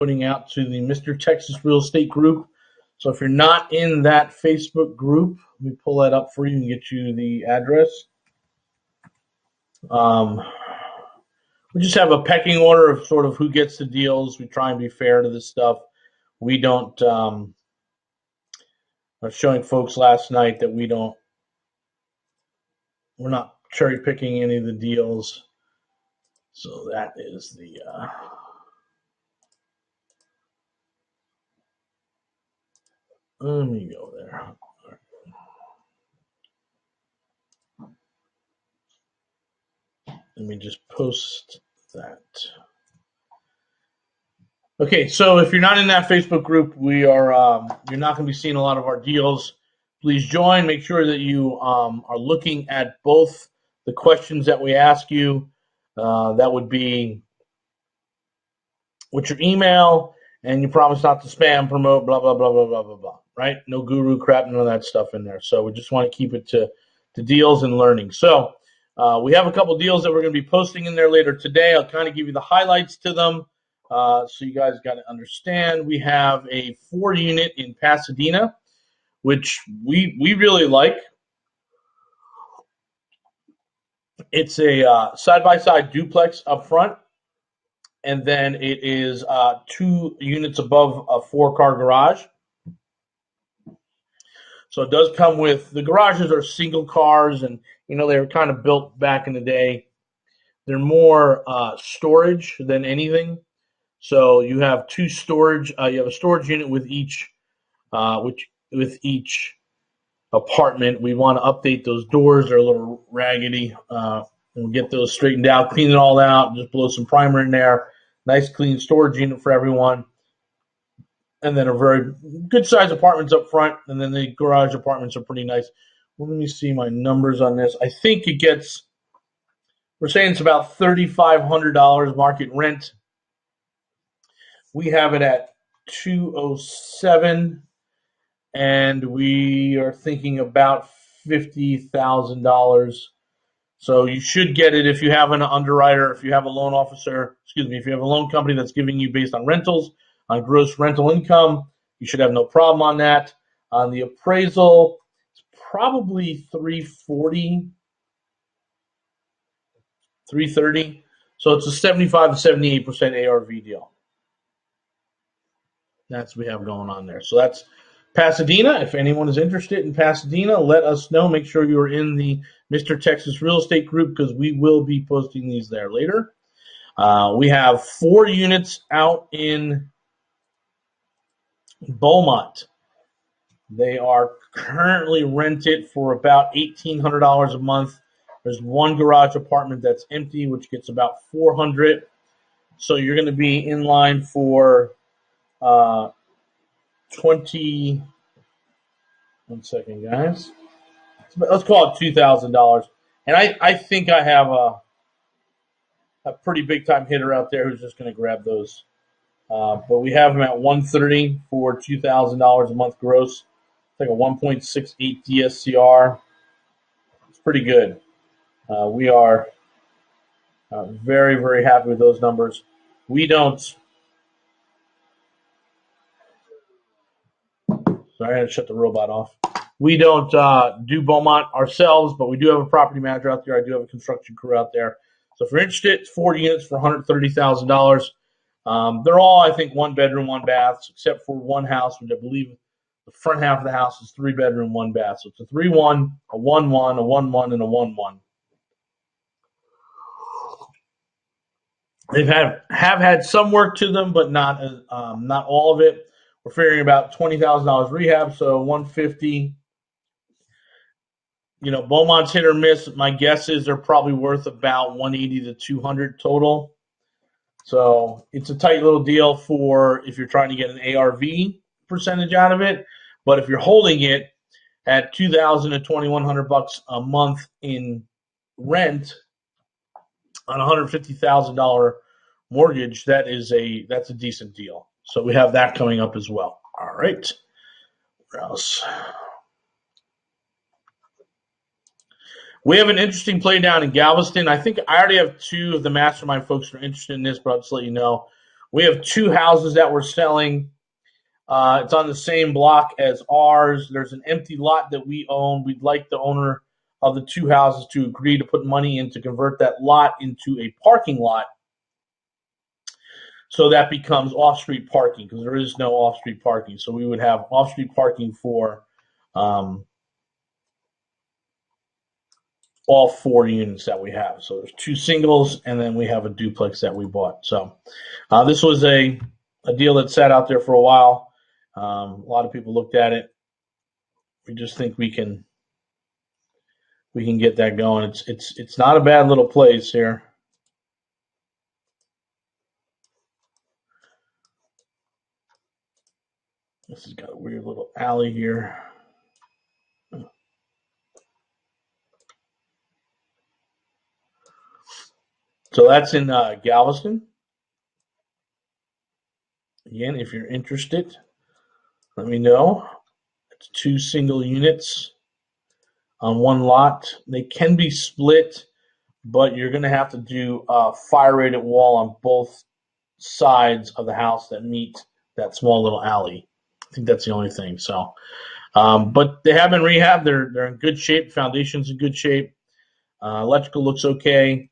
putting out to the Mr. Texas Real Estate Group. So if you're not in that Facebook group, let me pull that up for you and get you the address. We just have a pecking order of sort of who gets the deals. We try and be fair to this stuff. We don't, I was showing folks last night that we're not cherry picking any of the deals. So that is the, let me go there. Let me just post that. Okay, so if you're not in that Facebook group, we are you're not going to be seeing a lot of our deals. Please join. Make sure that you are looking at both the questions that we ask you. That would be, what's your email? And you promise not to spam, promote, blah, blah, blah, blah, blah, blah, blah, right? No guru crap, none of that stuff in there. So we just want to keep it to deals and learning. So we have a couple deals that we're going to be posting in there later today. I'll kind of give you the highlights to them. So you guys got to understand. We have a 4-unit in Pasadena, which we really like. It's a side-by-side duplex up front, and then it is 2 units above a 4-car garage. So it does come with, the garages are single cars, and they were kind of built back in the day. They're more storage than anything. So you have 2 storage. You have a storage unit with each apartment. We want to update those doors. They're a little raggedy. We'll get those straightened out, clean it all out, just blow some primer in there. Nice clean storage unit for everyone. And then a very good size apartments up front. And then the garage apartments are pretty nice. Well, let me see my numbers on this. I think it gets, we're saying it's about $3,500 market rent. We have it at $207, and we are thinking about $50,000. So you should get it if you have an underwriter, if you have a loan officer, if you have a loan company that's giving you based on rentals, on gross rental income, you should have no problem on that. On the appraisal, it's probably $340, $330. So it's a 75 to 78% ARV deal. That's what we have going on there. So that's Pasadena. If anyone is interested in Pasadena, let us know. Make sure you're in the Mr. Texas Real Estate Group because we will be posting these there later. We have 4 units out in Beaumont. They are currently rented for about $1,800 a month. There's 1 garage apartment that's empty, which gets about $400. So you're going to be in line for 20. One second, guys. Let's call it $2,000. And I think I have a pretty big time hitter out there who's just going to grab those. But we have them at $130 for $2,000 a month gross. It's like a 1.68 DSCR. It's pretty good. We are very, very happy with those numbers. We don't. Sorry, I had to shut the robot off. We don't do Beaumont ourselves, but we do have a property manager out there. I do have a construction crew out there. So if you're interested, it's 4 units for $130,000. They're all, I think, 1 bedroom, 1 bath, except for one house, which I believe the front half of the house is 3 bedroom, 1 bath. So it's a 3-1, a 1-1, a 1-1, and a 1-1. They've have had some work to them, but not all of it. We're figuring about $20,000 rehab, so $150. Beaumont's hit or miss. My guess is they're probably worth about $180 to $200 total. So it's a tight little deal for if you're trying to get an ARV percentage out of it. But if you're holding it at $2,000 to $2,100 a month in rent on a $150,000 mortgage, that's a decent deal. So we have that coming up as well. All right. Where else? We have an interesting play down in Galveston. I think I already have 2 of the mastermind folks who are interested in this, but I'll just let you know. We have 2 houses that we're selling. It's on the same block as ours. There's an empty lot that we own. We'd like the owner of the 2 houses to agree to put money in to convert that lot into a parking lot. So that becomes off-street parking, because there is no off-street parking. So we would have off-street parking for all 4 units that we have. So there's 2 singles, and then we have a duplex that we bought. So this was a deal that sat out there for a while. A lot of people looked at it. We just think we can get that going. It's not a bad little place here. This has got a weird little alley here. So that's in Galveston. Again, if you're interested, let me know. It's 2 single units on 1 lot. They can be split, but you're going to have to do a fire-rated wall on both sides of the house that meet that small little alley. I think that's the only thing. So, but they have been rehabbed. They're in good shape. Foundation's in good shape. Electrical looks okay.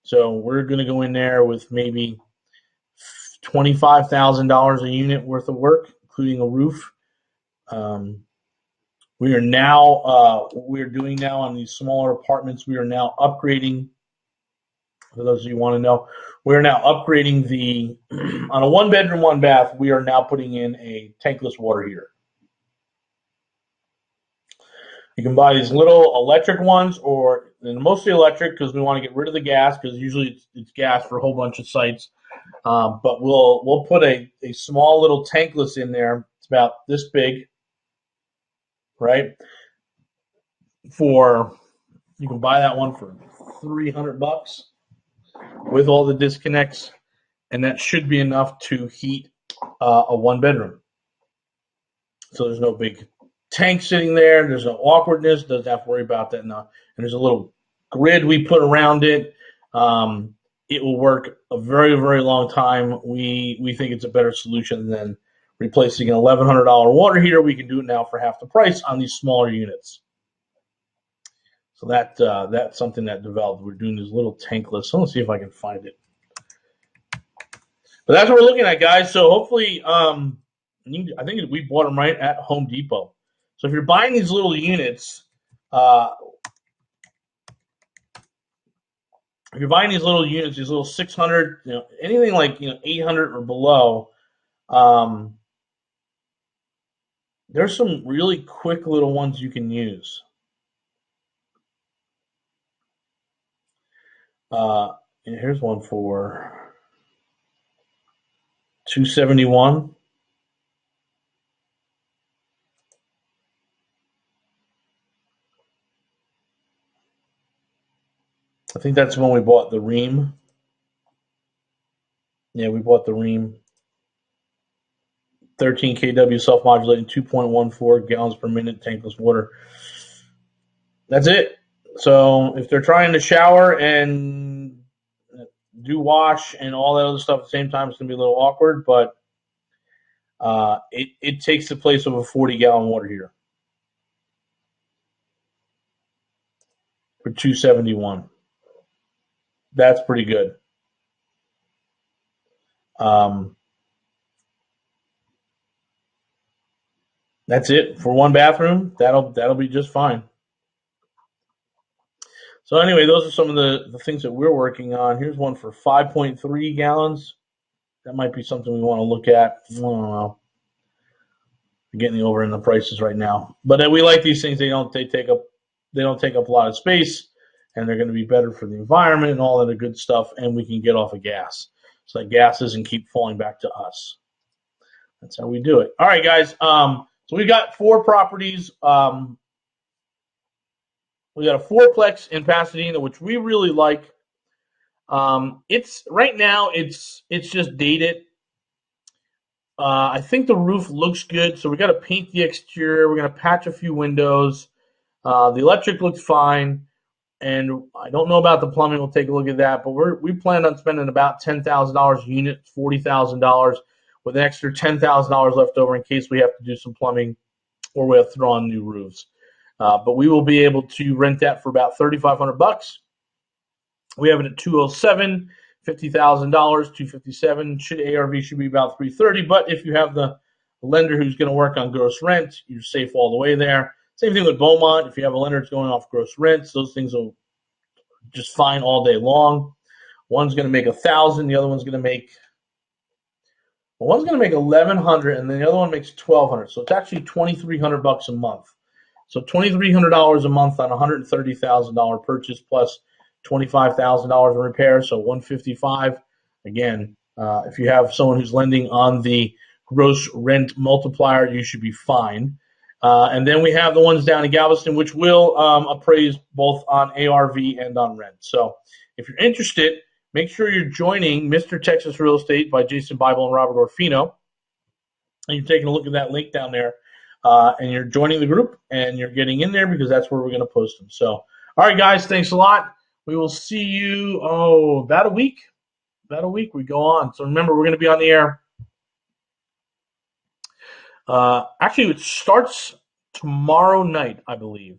So we're going to go in there with maybe $25,000 a unit worth of work, including a roof. We are now, we're doing now on these smaller apartments, we are now upgrading. For those of you who want to know, we're now upgrading the, on a 1-bedroom, 1-bath, we are now putting in a tankless water heater. You can buy these little electric ones, or mostly electric, because we want to get rid of the gas, because usually it's gas for a whole bunch of sites. But we'll put a small little tankless in there. It's about this big, right? You can buy that one for $300 with all the disconnects, and that should be enough to heat a 1-bedroom. So there's no big tank sitting there. There's no awkwardness. Doesn't have to worry about that now. And there's a little grid we put around it. It will work a very, very long time. We think it's a better solution than replacing an $1,100 water heater. We can do it now for half the price on these smaller units. So that's something that developed. We're doing these little tankless. So let's see if I can find it. But that's what we're looking at, guys. So hopefully, I think we bought them right at Home Depot. So if you're buying these little units, if you're buying these little units, these little 600, anything like 800 or below, there's some really quick little ones you can use. And here's one for $271. I think that's when we bought the Ream. Yeah, we bought the Ream. 13 kW self-modulating, 2.14 gallons per minute tankless water. That's it. So if they're trying to shower and do wash and all that other stuff at the same time, it's going to be a little awkward, but it takes the place of a 40-gallon water heater for $271. That's pretty good. That's it for 1 bathroom. That'll be just fine. So anyway, those are some of the things that we're working on. Here's one for 5.3 gallons. That might be something we want to look at. I don't know. We're getting over in the prices right now, but we like these things. They don't take up a lot of space, and they're going to be better for the environment and all of the good stuff. And we can get off of gas, so that gas doesn't keep falling back to us. That's how we do it. All right, guys. So we've got 4 properties. We got a 4-plex in Pasadena, which we really like. It's right now. It's just dated. I think the roof looks good, so we got to paint the exterior. We're gonna patch a few windows. The electric looks fine. And I don't know about the plumbing. We'll take a look at that. But we plan on spending about $10,000 a unit, $40,000, with an extra $10,000 left over in case we have to do some plumbing or we have to throw on new roofs. But we will be able to rent that for about $3,500. We have it at 207, $50,000, 257. ARV should be about 330. But if you have the lender who's going to work on gross rent, you're safe all the way there. Same thing with Beaumont. If you have a lender that's going off gross rents, those things will just fine all day long. One's going to make $1,000. The other one's going to make $1,100, and then the other one makes $1,200. So it's actually $2,300 a month. So $2,300 a month on a $130,000 purchase plus $25,000 in repairs. So $155,000. Again, if you have someone who's lending on the gross rent multiplier, you should be fine. And then we have the ones down in Galveston, which will appraise both on ARV and on rent. So if you're interested, make sure you're joining Mr. Texas Real Estate by Jason Bible and Robert Orfino. And you're taking a look at that link down there. And you're joining the group, and you're getting in there because that's where we're going to post them. So, all right, guys, thanks a lot. We will see you, about a week. About a week we go on. So remember, we're going to be on the air. Actually, it starts tomorrow night, I believe.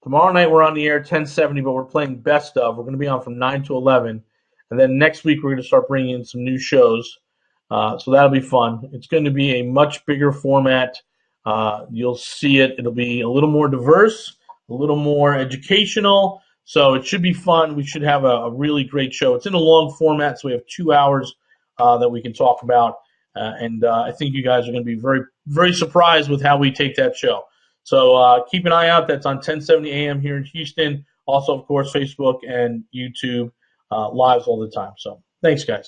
Tomorrow night we're on the air 1070, but we're playing best of. We're going to be on from 9 to 11. And then next week we're going to start bringing in some new shows. So that'll be fun. It's going to be a much bigger format. You'll see it. It'll be a little more diverse, a little more educational. So it should be fun. We should have a really great show. It's in a long format, so we have 2 hours that we can talk about. And I think you guys are going to be very, very surprised with how we take that show. So keep an eye out. That's on 1070 a.m. here in Houston. Also, of course, Facebook and YouTube lives all the time. So thanks, guys.